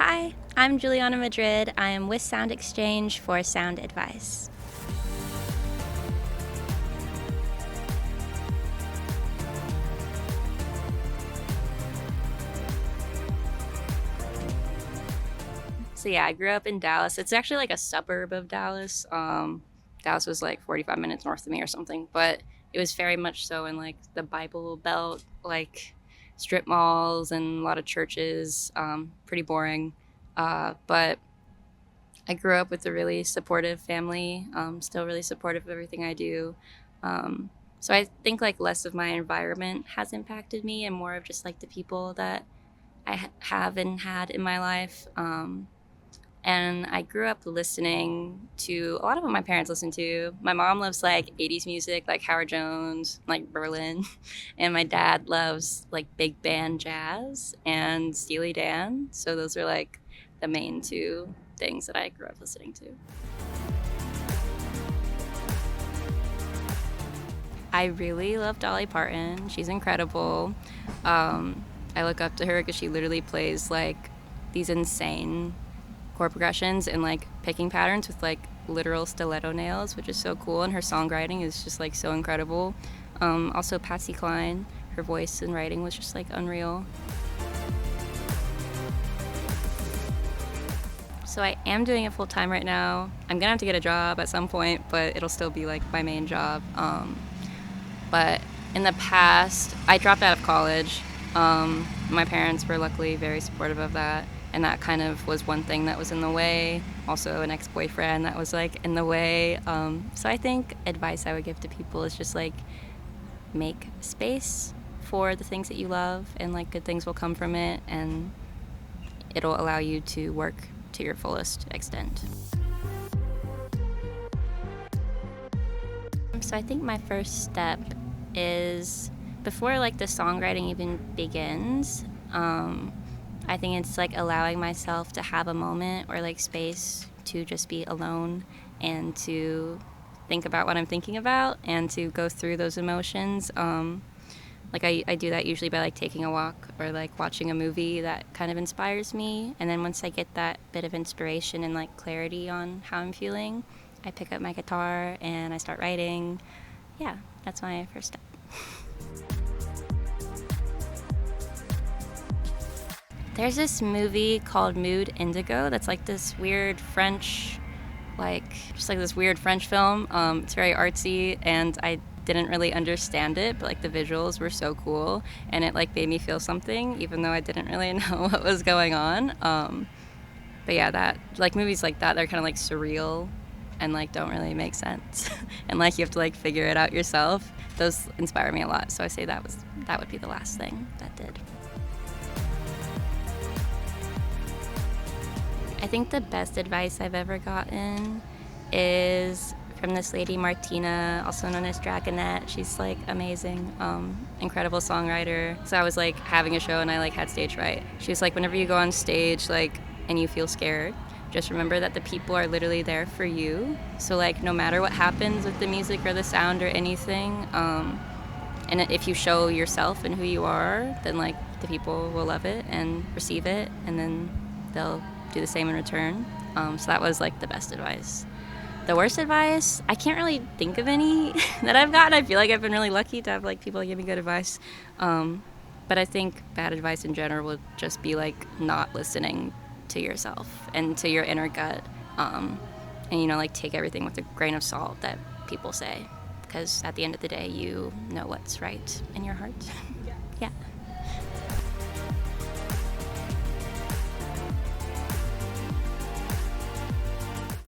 Hi, I'm Juliana Madrid. I am with SoundExchange for SoundAdvice. So yeah, I grew up in Dallas. It's actually like a suburb of Dallas. Dallas was like 45 minutes north of me or something, but it was very much so in like the Bible Belt, like strip malls and a lot of churches. Pretty boring, but I grew up with a really supportive family. Still really supportive of everything I do. So I think like less of my environment has impacted me, and more of just like the people that I have and had in my life. And I grew up listening to a lot of what my parents listened to. My mom loves like 80s music, like Howard Jones, like Berlin. And my dad loves like big band jazz and Steely Dan. So those are like the main two things that I grew up listening to. I really love Dolly Parton. She's incredible. I look up to her because she literally plays like these insane chord progressions and like picking patterns with like literal stiletto nails, which is so cool. And her songwriting is just like so incredible. Also Patsy Cline, her voice and writing was just like unreal. So I am doing it full time right now. I'm gonna have to get a job at some point, but it'll still be like my main job. But in the past, I dropped out of college. My parents were luckily very supportive of that, and that kind of was one thing that was in the way. Also, an ex-boyfriend that was like in the way. So I think advice I would give to people is just like make space for the things that you love, and like good things will come from it, and it'll allow you to work to your fullest extent. So I think my first step is before like the songwriting even begins. I think it's like allowing myself to have a moment or like space to just be alone and to think about what I'm thinking about and to go through those emotions. Like I do that usually by like taking a walk or like watching a movie that kind of inspires me. And then once I get that bit of inspiration and like clarity on how I'm feeling, I pick up my guitar and I start writing. Yeah, that's my first step. There's this movie called Mood Indigo that's like this weird French, like just like this weird French film. It's very artsy, and I didn't really understand it, but like the visuals were so cool, and it like made me feel something, even though I didn't really know what was going on. But yeah, that like movies like that, they're kind of like surreal, and like don't really make sense, and like you have to like figure it out yourself. Those inspire me a lot, so I say that would be the last thing that did. I think the best advice I've ever gotten is from this lady, Martina, also known as Dragonette. She's like amazing, incredible songwriter. So I was like having a show and I like had stage fright. She was like, whenever you go on stage like and you feel scared, just remember that the people are literally there for you. So like no matter what happens with the music or the sound or anything, and if you show yourself and who you are, then like the people will love it and receive it, and then they'll do the same in return. So that was like the best advice. The worst advice, I can't really think of any that I've gotten. I feel like I've been really lucky to have like people give me good advice. But I think bad advice in general would just be like not listening to yourself and to your inner gut. And like take everything with a grain of salt that people say, because at the end of the day, you know what's right in your heart. Yeah.